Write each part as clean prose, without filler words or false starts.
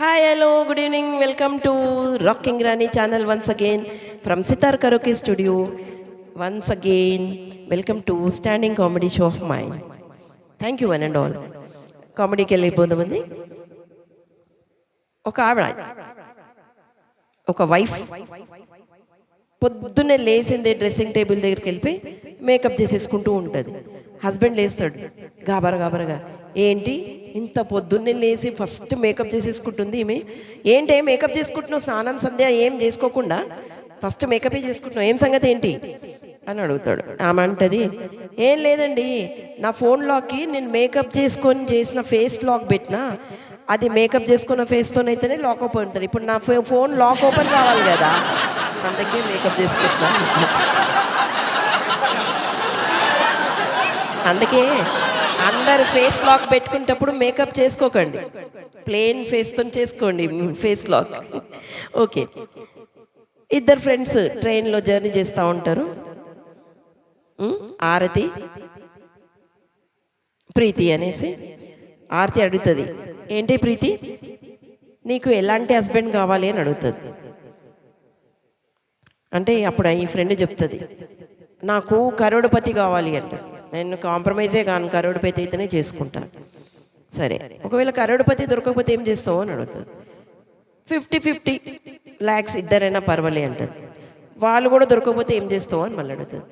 Hi, hello, good evening. Welcome to Rocking Rani channel once again from Sitar Karaoke studio. Once again, welcome to Standing Comedy Show of mine. Thank you one and all. కామెడీకి వెళ్ళిపోదామంది. ఒక ఆవిడ, ఒక wife పొద్దున్నే లేచింది, dressing table దగ్గరికి వెళ్ళిపోయి makeup చేసేసుకుంటూ ఉంటుంది. Husband లేస్తాడు గాబరా గాబరగా, ఏంటి ఇంత పొద్దున్నే లేచి ఫస్ట్ మేకప్ చేసేసుకుంటుంది ఈమె, ఏంటి ఏం మేకప్ చేసుకుంటున్నావు, స్నానం సంధ్య ఏం చేసుకోకుండా ఫస్ట్ మేకపే చేసుకుంటున్నావు, ఏం సంగతి ఏంటి అని అడుగుతాడు. ఆమె అంటది, ఏం లేదండి, నా ఫోన్ లాక్కి నేను మేకప్ చేసుకొని చేసిన ఫేస్ లాక్ పెట్టినా, అది మేకప్ చేసుకున్న ఫేస్తోనైతేనే లాక్ ఓపెన్ అవుతుంది, ఇప్పుడు నా ఫోన్ లాక్ ఓపెన్ కావాలి కదా, అందుకే మేకప్ చేసుకుంటున్నా. అందుకే అందరు ఫేస్ లాక్ పెట్టుకునేటప్పుడు మేకప్ చేసుకోకండి, ప్లెయిన్ ఫేస్తో చేసుకోండి ఫేస్ లాక్. ఓకే, ఇద్దరు ఫ్రెండ్స్ ట్రైన్లో జర్నీ చేస్తూ ఉంటారు. ఆరతి, ప్రీతి అనేసి. ఆరతి అడుగుతుంది, ఏంటి ప్రీతి, నీకు ఎలాంటి హస్బెండ్ కావాలి అని అడుగుతుంది. అంటే అప్పుడు ఈ ఫ్రెండ్ చెప్తుంది, నాకు కరోడుపతి కావాలి అంట, నేను కాంప్రమైజే కాను, కరోడుపతి అయితేనే చేసుకుంటాను. సరే, ఒకవేళ కరోడుపతి దొరకకపోతే ఏం చేస్తావు అని అడుగుతుంది. 50-50 lakhs ఇద్దరైనా పర్వాలే అంటుంది. వాళ్ళు కూడా దొరకకపోతే ఏం చేస్తావు అని మళ్ళీ అడుగుతుంది.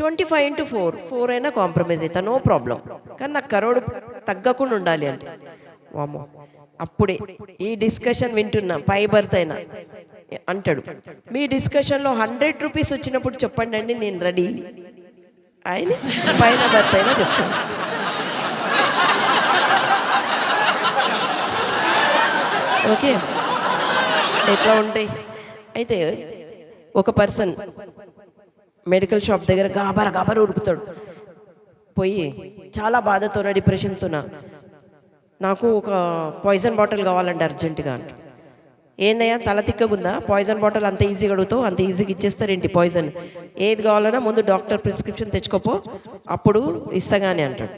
25x4 అయినా కాంప్రమైజ్ అవుతా, నో ప్రాబ్లం, కానీ నాకు కరోడు తగ్గకుండా ఉండాలి అంటే. వామో, అప్పుడే ఈ డిస్కషన్ వింటున్నా పై బర్త్ అయినా అంటాడు, మీ డిస్కషన్లో 100 రూపీస్ వచ్చినప్పుడు చెప్పండి అండి, నేను రెడీ. ఆయన పైన భర్త అయినా చెప్తాను. ఓకే, ఎట్లా ఉంటాయి. అయితే ఒక పర్సన్ మెడికల్ షాప్ దగ్గర గాబర ఉరుకుతాడు, పోయి చాలా బాధతోన డిప్రెషన్తోన, నాకు ఒక పాయిజన్ బాటిల్ కావాలంటే అర్జెంటుగా అంట. ఏందయ్యా తల తిక్కగుందా, పాయిజన్ బాటిల్ అంత ఈజీగా అడుగుతావు, అంత ఈజీగా ఇచ్చేస్తారేంటి పాయిజన్, ఏది కావాలన్నా ముందు డాక్టర్ ప్రిస్క్రిప్షన్ తెచ్చుకోపో, అప్పుడు ఇస్తాగానే అంటాడు.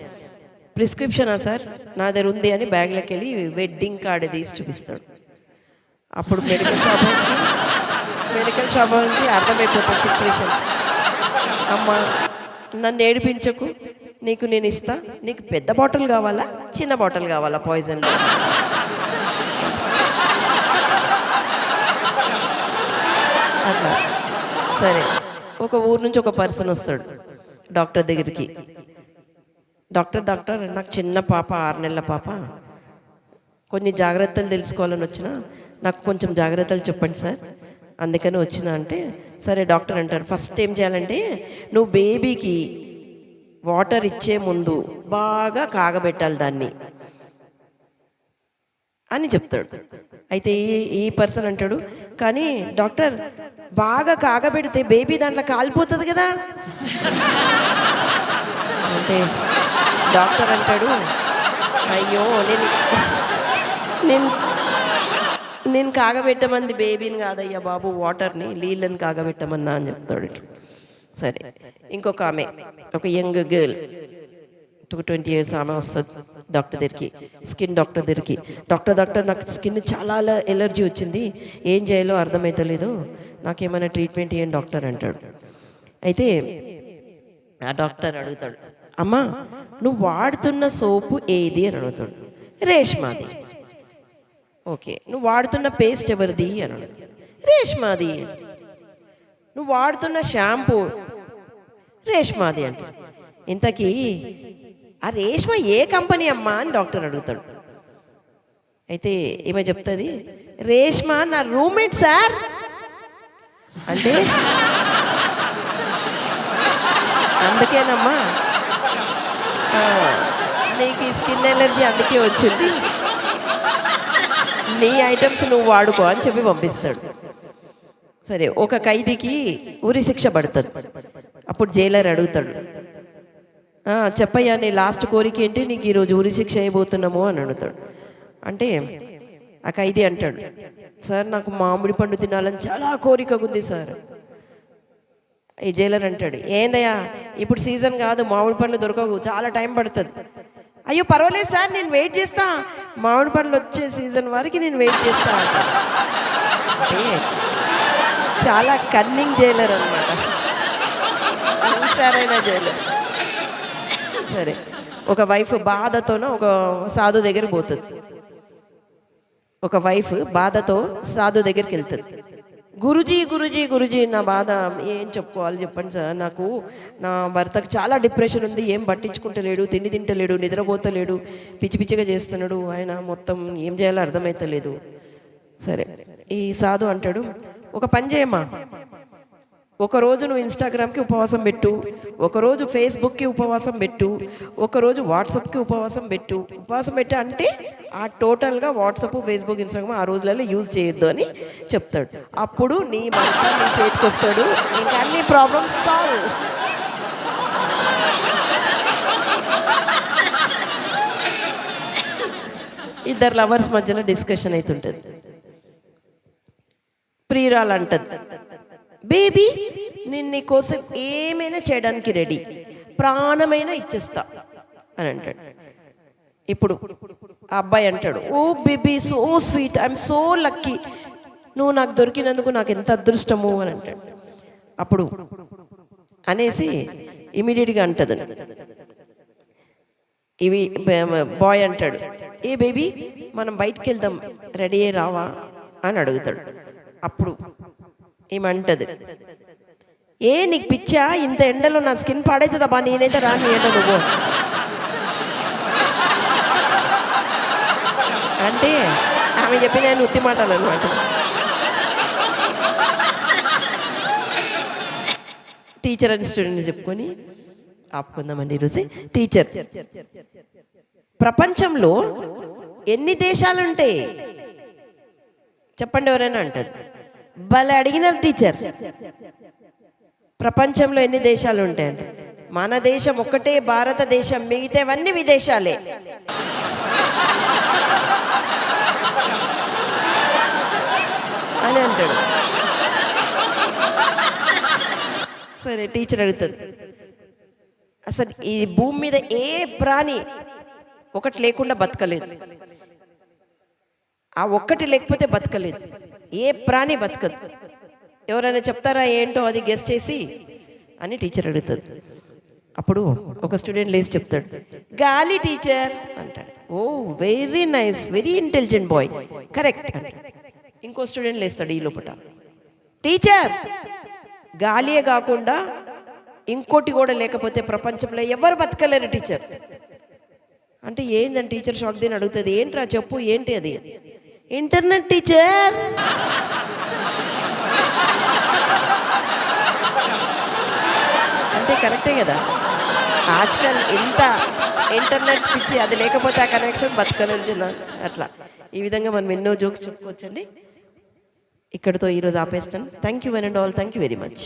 ప్రిస్క్రిప్షనా సార్, నా దగ్గర ఉంది అని బ్యాగ్లోకి వెళ్ళి వెడ్డింగ్ కార్డు తీసి చూపిస్తాడు. అప్పుడు మెడికల్ షాప్కి అర్థమైపోతుంది సిచ్యువేషన్. అమ్మా, నన్ను ఏడిపించకు, నీకు నేను ఇస్తా, నీకు పెద్ద బాటిల్ కావాలా చిన్న బాటిల్ కావాలా పాయిజన్? అట్లా. సరే, ఒక ఊరు నుంచి ఒక పర్సన్ వస్తాడు డాక్టర్ దగ్గరికి. డాక్టర్ నాకు చిన్న పాప, 6 నెలల పాప, కొన్ని జాగ్రత్తలు తెలుసుకోవాలని వచ్చిన, నాకు కొంచెం జాగ్రత్తలు చెప్పండి సార్, అందుకని వచ్చిన అంటే. సరే, డాక్టర్ అంటారు, ఫస్ట్ ఏం చేయాలంటే నువ్వు బేబీకి వాటర్ ఇచ్చే ముందు బాగా కాగబెట్టాలి దాన్ని అని చెప్తాడు. అయితే ఈ పర్సన్ అంటాడు, కానీ డాక్టర్ బాగా కాగబెడితే బేబీ దాంట్లో కాలిపోతుంది కదా అంటే డాక్టర్ అంటాడు, అయ్యో నేను కాగబెట్టమంది బేబీని కాదయ్యా బాబు, వాటర్ని, నీళ్ళని కాగబెట్టమన్నా అని చెప్తాడు. సరే, ఇంకొక ఆమె, ఒక యంగ్ గర్ల్, 20 years ఆమె వస్తుంది డాక్టర్ దగ్గరికి, స్కిన్ డాక్టర్ దగ్గరికి. డాక్టర్ నాకు స్కిన్ చాలా ఎలర్జీ వచ్చింది, ఏం చేయాలో అర్థమవుతలేదు, నాకేమైనా ట్రీట్మెంట్ ఇవ్వండి డాక్టర్ అంటాడు. అయితే ఆ డాక్టర్ అడుగుతాడు, అమ్మా నువ్వు వాడుతున్న సోపు ఏది అని అడుగుతాడు. రేష్మాది. ఓకే, నువ్వు వాడుతున్న పేస్ట్ ఎవరిది అని అడుగుతాడు. రేష్మాది. నువ్వు వాడుతున్న షాంపూ రేష్మాది అంటే, ఇంతకీ ఆ రేష్మ ఏ కంపెనీ అమ్మా అని డాక్టర్ అడుగుతాడు. అయితే ఏమో చెప్తుంది, రేష్మ నా రూమ్మేట్ సార్ అంటే, అందుకేనమ్మా నీకు ఈ స్కిన్ ఎలర్జీ అందుకే వచ్చింది, నీ ఐటమ్స్ నువ్వు వాడుకో అని చెప్పి పంపిస్తాడు. సరే, ఒక ఖైదీకి ఉరి శిక్ష పడుతుంది. అప్పుడు జైలర్ అడుగుతాడు, చెప్పయ్యా నీ లాస్ట్ కోరిక ఏంటి, నీకు ఈరోజు ఉరి శిక్ష అయిపోతున్నాము అని అడుగుతాడు. అంటే ఆ ఖైదీ అంటాడు, సార్ నాకు మామిడి పండు తినాలని చాలా కోరికగా ఉంది సార్. ఈ జైలర్ అంటాడు, ఏందయ్యా ఇప్పుడు సీజన్ కాదు, మామిడి పండ్లు దొరకవు, చాలా టైం పడుతుంది, అయ్యో పర్వాలేదు సార్, నేను వెయిట్ చేస్తా, మామిడి పండ్లు వచ్చే సీజన్ వరకు నేను వెయిట్ చేస్తా అంటాడు. అంటే చాలా కన్నింగ్ జైలర్ అనమాట, హుషారైన జైలర్. సరే, ఒక వైఫ్ బాధతోనో ఒక సాధు దగ్గరికి పోతుంది. ఒక వైఫ్ బాధతో సాధు దగ్గరికి వెళ్తుంది. గురుజీ గురుజీ గురుజీ, నా బాధ ఏం చెప్పుకోవాలి చెప్పండి సార్, నాకు నా భర్తకు చాలా డిప్రెషన్ ఉంది, ఏం పట్టించుకుంటలేడు, తిండి తింటలేడు, నిద్రపోతలేడు, పిచ్చి పిచ్చిగా చేస్తున్నాడు, ఆయన మొత్తం ఏం చేయాలో అర్థమవుతలేదు. సరే, ఈ సాధు అంటాడు, ఒక పని చేయమ్మా, ఒకరోజు నువ్వు ఇన్స్టాగ్రామ్కి ఉపవాసం పెట్టు, ఒకరోజు ఫేస్బుక్కి ఉపవాసం పెట్టు, ఒకరోజు వాట్సాప్కి ఉపవాసం పెట్టు. ఉపవాసం పెట్టా అంటే ఆ టోటల్గా వాట్సాప్, ఫేస్బుక్, ఇన్స్టాగ్రామ్ ఆ రోజులలో యూజ్ చేయొద్దు అని చెప్తాడు. అప్పుడు నీ భర్త నీ చేతికి వస్తాడు, ఇంకా అన్ని ప్రాబ్లమ్స్ సాల్వ్. ఇద్దరు లవర్స్ మధ్యలో డిస్కషన్ అవుతుంటుంది. ప్రియురాలు అంటది, బేబీ నేను నీకోసం ఏమైనా చేయడానికి రెడీ, ప్రాణమైనా ఇచ్చేస్తా అని అంటాడు. ఇప్పుడు ఆ అబ్బాయి అంటాడు, oh baby so sweet, I'm so lucky, నువ్వు నాకు దొరికినందుకు నాకు ఎంత అదృష్టము అని అంటాడు. అప్పుడు అనేసి ఇమీడియట్గా అంటది, ఇవి బాయ్ అంటాడు, ఏ బేబీ మనం బయటికి వెళ్దాం, రెడీ అయ్యి రావా అని అడుగుతాడు. అప్పుడు ఏమంటది, ఏ నీకు పిచ్చా, ఇంత ఎండలో నా స్కిన్ పాడైతుందబ్బా, నేనైతే రాని ఎండ నువ్వు అంటే ఆమె చెప్పిన ఆయన ఉత్తి మాటలు అనమాట. టీచర్ అని స్టూడెంట్ చెప్పుకొని ఆపుకుందామండి ఈరోజు. టీచర్, ప్రపంచంలో ఎన్ని దేశాలుంటాయి చెప్పండి ఎవరైనా అంటారు. భలే అడిగినారు టీచర్, ప్రపంచంలో ఎన్ని దేశాలు ఉంటాయండి? మన దేశం ఒక్కటే భారతదేశం, మిగతావన్నీ విదేశాలే. అని అంటాడు. సరే, టీచర్ అడుగుతుంది, అసలు ఈ భూమి మీద ఏ ప్రాణి ఒకటి లేకుండా బతకలేదు, ఆ ఒక్కటి లేకపోతే బతకలేదు, ఏ ప్రాణి బతకదు, ఎవరైనా చెప్తారా ఏంటో అది గెస్ చేసి అని టీచర్ అడుగుతుంది. అప్పుడు ఒక స్టూడెంట్ లేచి చెప్తాడు, గాలి టీచర్ అంటాడు. Oh very nice, very intelligent boy, correct అంటాడు. ఇంకో స్టూడెంట్ లేస్తాడు ఈ లోపల, టీచర్ గాలియే కాకుండా ఇంకోటి కూడా లేకపోతే ప్రపంచంలో ఎవరు బతకలేరు టీచర్ అంటే. ఏందని టీచర్ షాక్ దీని అడుగుతుంది, ఏంట్రా చెప్పు, ఏంటి అది? Internet teacher. అంటే కరెక్టే కదా, ఆజ్కల్ ఎంత ఇంటర్నెట్ పిచ్చి, అది లేకపోతే ఆ కనెక్షన్ బతకలేరు జనాలు. అట్లా ఈ విధంగా మనం ఎన్నో జోక్స్ చెప్పుకోవచ్చండి. ఇక్కడితో ఈరోజు ఆపేస్తాను. Thank you one and all, thank you very much.